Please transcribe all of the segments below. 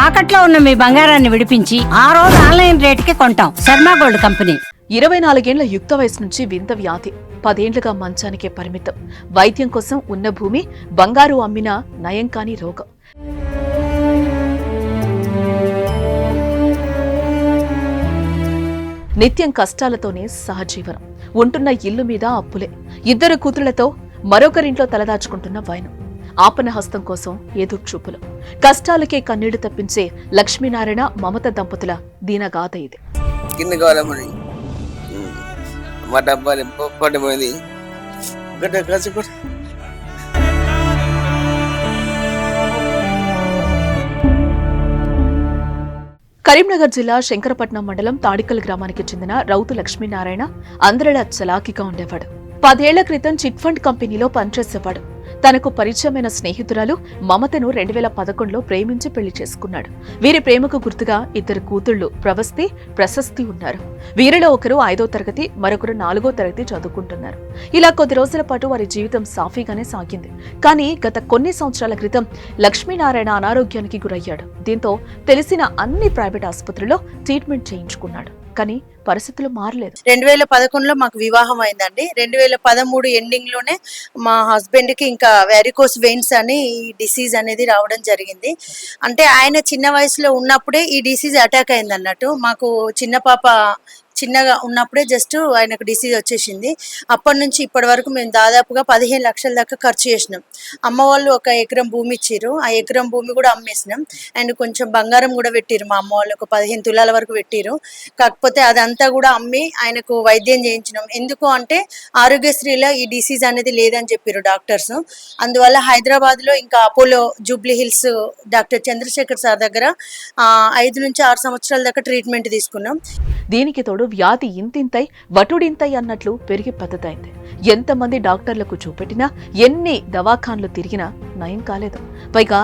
తాకట్లో ఉన్న మీ బంగారాన్ని విడిపించి ఆ రోజు ఆన్లైన్ రేటుకి కొంటాం. Sharma gold company. 24 ఏళ్ల యుక్త వయసు నుంచి వింత వ్యాధి, 10 ఏళ్లుగా మంచానికే పరిమితం. వైద్యం కోసం ఉన్న భూమి బంగారు అమ్మినా నయం కాని రోగం. నిత్యం కష్టాలతోనే సహజీవనం. ఉంటున్న ఇల్లు మీద అప్పులే. 2 కూతుళ్లతో మరొకరింట్లో తలదాచుకుంటున్న వైనం. ఆపన హస్తం కోసం ఎదుర్చూపులు. కష్టాలకే కన్నీళ్లు తప్పించే లక్ష్మీనారాయణ మమత దంపతుల దీనగాథ ఇది. కరీంనగర్ జిల్లా శంకరపట్నం మండలం తాడికల్ గ్రామానికి చెందిన రౌతు లక్ష్మీనారాయణ అందరిలా చలాకీగా ఉండేవాడు. 10 ఏళ్ల క్రితం చిట్ ఫండ్ కంపెనీలో పనిచేసేవాడు. తనకు పరిచయమైన స్నేహితురాలు మమతను 2011లో ప్రేమించి పెళ్లి చేసుకున్నాడు. వీరి ప్రేమకు గుర్తుగా 2 కూతుళ్లు ప్రవస్తి, ప్రశస్తి ఉన్నారు. వీరిలో ఒకరు 5వ తరగతి, మరొకరు 4వ తరగతి చదువుకుంటున్నారు. ఇలా కొద్ది రోజుల పాటు వారి జీవితం సాఫీగానే సాగింది. కానీ గత కొన్ని సంవత్సరాల క్రితం లక్ష్మీనారాయణ అనారోగ్యానికి గురయ్యాడు. దీంతో తెలిసిన అన్ని ప్రైవేట్ ఆసుపత్రుల్లో ట్రీట్మెంట్ చేయించుకున్నాడు. కానీ పరిస్థితులు మారలేదు. 2011లో మాకు వివాహం అయిందండి. 2013 ఎండింగ్ లోనే మా హస్బెండ్ కి ఇంకా వెరికోస్ వెయిన్స్ అని ఈ డిసీజ్ అనేది రావడం జరిగింది. అంటే ఆయన చిన్న వయసులో ఉన్నప్పుడే ఈ డిసీజ్ అటాక్ అయింది అన్నట్టు. మాకు చిన్న పాప చిన్నగా ఉన్నప్పుడే జస్ట్ ఆయనకు డిసీజ్ వచ్చేసింది. అప్పటి నుంచి ఇప్పటి వరకు మేము దాదాపుగా 15 లక్షల దాకా ఖర్చు చేసినాం. అమ్మ వాళ్ళు 1 ఎకరం భూమి ఇచ్చారు. ఆ ఎకరం భూమి కూడా అమ్మేసినాం. అండ్ కొంచెం బంగారం కూడా పెట్టిరు. మా అమ్మ వాళ్ళు 15 తులాల వరకు పెట్టిరు. కాకపోతే అదంతా కూడా అమ్మి ఆయనకు వైద్యం చేయించినాం. ఎందుకు అంటే ఆరోగ్యశ్రీలో ఈ డిసీజ్ అనేది లేదని చెప్పారు డాక్టర్స్. అందువల్ల హైదరాబాద్ లో ఇంకా Apollo Jubilee Hills doctor Chandrashekhar sir దగ్గర 5 నుంచి 6 సంవత్సరాల దాకా ట్రీట్మెంట్ తీసుకున్నాం. దీనికి తోడు వ్యాధి ఇంతింతై వటుడింతై అన్నట్లు పెరిగి పెద్దదైంది. ఎంతమంది డాక్టర్లకు చూపెట్టినా, ఎన్ని దవాఖాన్లు తిరిగినా నయం కాలేదు. పైగా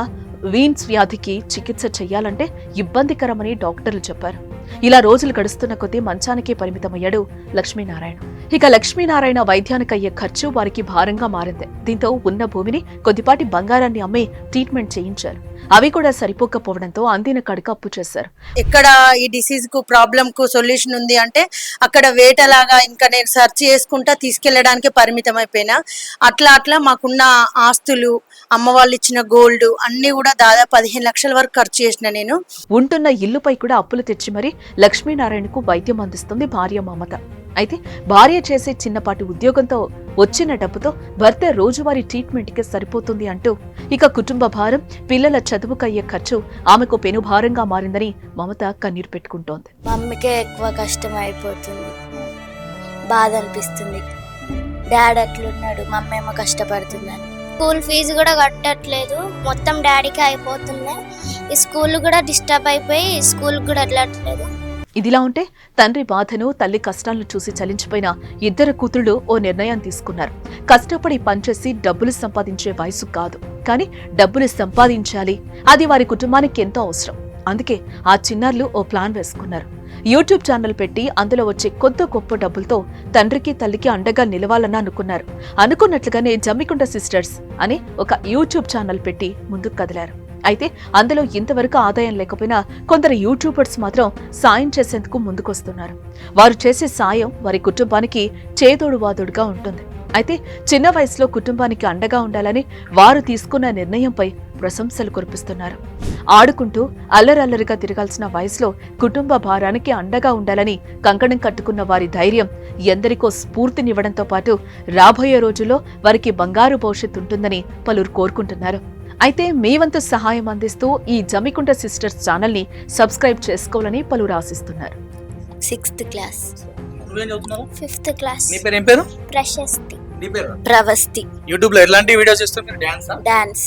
వీన్స్ వ్యాధికి చికిత్స చెయ్యాలంటే ఇబ్బందికరమని డాక్టర్లు చెప్పారు. ఇలా రోజులు గడుస్తున్న కొద్దీ మంచానికే పరిమితమయ్యాడు లక్ష్మీనారాయణ. ఇక లక్ష్మీనారాయణ వైద్యానికి అయ్యే ఖర్చు వారికి భారంగా మారింది. దీంతో ఉన్న భూమిని, కొద్దిపాటి బంగారాన్ని అమ్మి ట్రీట్మెంట్ చేయించారు. అవి కూడా సరిపోకపోవడంతో అందిన కడక అప్పు చేశారు. ఎక్కడ ఈ డిసీజ్ కు ప్రాబ్లం కు సొల్యూషన్ ఉంది అంటే అక్కడ వేటలాగా ఇంకా నేను సెర్చ్ చేసుకుంటా తీసుకెళ్లడానికి పరిమితం అయిపోయినా. అట్లా మాకున్న ఆస్తులు, అమ్మ వాళ్ళు ఇచ్చిన గోల్డ్ అన్ని కూడా దాదాపు 15 లక్షల వరకు ఖర్చు చేసిన నేను. ఉంటున్న ఇల్లుపై కూడా అప్పులు తెచ్చి మరీ లక్ష్మీనారాయణకు వైద్యం అందిస్తుంది భార్య మమత. అయితే భార్య చేసే చిన్నపాటి ఉద్యోగంతో వచ్చిన డబ్బుతో భర్త రోజువారీ ట్రీట్మెంట్ కి సరిపోతుంది అంటూ ఇక కుటుంబ భారం, పిల్లల చదువుకు అయ్యే ఖర్చు ఆమెకు పెనుభారంగా మారిందని మమత కన్నీరు పెట్టుకుంటోంది. మమ్మీకే ఎక్కువ కష్టం అయిపోతుంది, బాధ అనిపిస్తుంది. డాడీ అట్లున్నాడు, మమ్మీ ఏమో కష్టపడుతుందని. స్కూల్ ఫీజు కూడా కట్టట్లేదు, మొత్తం డాడీకి అయిపోతున్నాయి. ఈ స్కూల్ కూడా డిస్టర్బ్ అయిపోయి స్కూల్ కూడా వెళ్ళట్లేదు. ఇదిలా ఉంటే తండ్రి బాధను, తల్లి కష్టాలను చూసి చలించిపోయిన 2 కూతుళ్లు ఓ నిర్ణయం తీసుకున్నారు. కష్టపడి పనిచేసి డబ్బులు సంపాదించే వయసు కాదు, కానీ డబ్బులు సంపాదించాలి, అది వారి కుటుంబానికి ఎంతో అవసరం. అందుకే ఆ చిన్నారులు ఓ ప్లాన్ వేసుకున్నారు. యూట్యూబ్ ఛానల్ పెట్టి అందులో వచ్చే కొద్ది గొప్ప డబ్బులతో తండ్రికి, తల్లికి అండగా నిలవాలని అనుకున్నారు. అనుకున్నట్లుగానే జమ్మికుంట సిస్టర్స్ అని ఒక యూట్యూబ్ ఛానల్ పెట్టి ముందుకు కదిలారు. అయితే అందులో ఇంతవరకు ఆదాయం లేకపోయినా కొందరు యూట్యూబర్స్ మాత్రం సాయం చేసేందుకు ముందుకొస్తున్నారు. వారు చేసే సాయం వారి కుటుంబానికి చేదోడు వాదోడుగా ఉంటుంది. అయితే చిన్న వయసులో కుటుంబానికి అండగా ఉండాలని వారు తీసుకున్న నిర్ణయంపై ప్రశంసలు కురిపిస్తున్నారు. ఆడుకుంటూ అల్లరల్లరిగా తిరగాల్సిన వయసులో కుటుంబ భారానికి అండగా ఉండాలని కంకణం కట్టుకున్న వారి ధైర్యం ఎందరికో స్ఫూర్తినివ్వడంతో పాటు రాబోయే రోజుల్లో వారికి బంగారు భవిష్యత్తు ఉంటుందని పలువురు కోరుకుంటున్నారు. అయితే మీ వంతు సహాయం అందిస్తూ ఈ జమ్మికుంట సిస్టర్స్ ఛానల్ ని సబ్స్క్రైబ్ చేసుకోవాలని పలువురు ఆశిస్తున్నారు. 6th class. నువ్వేం చదువుతున్నావు? 5th class. నీ పేరు ఏం పేరు? ప్రశస్తి. నీ పేరు? ప్రవస్తి. యూట్యూబ్ లో ఎలాంటి వీడియోస్ చేస్తున్నారు? డాన్స్.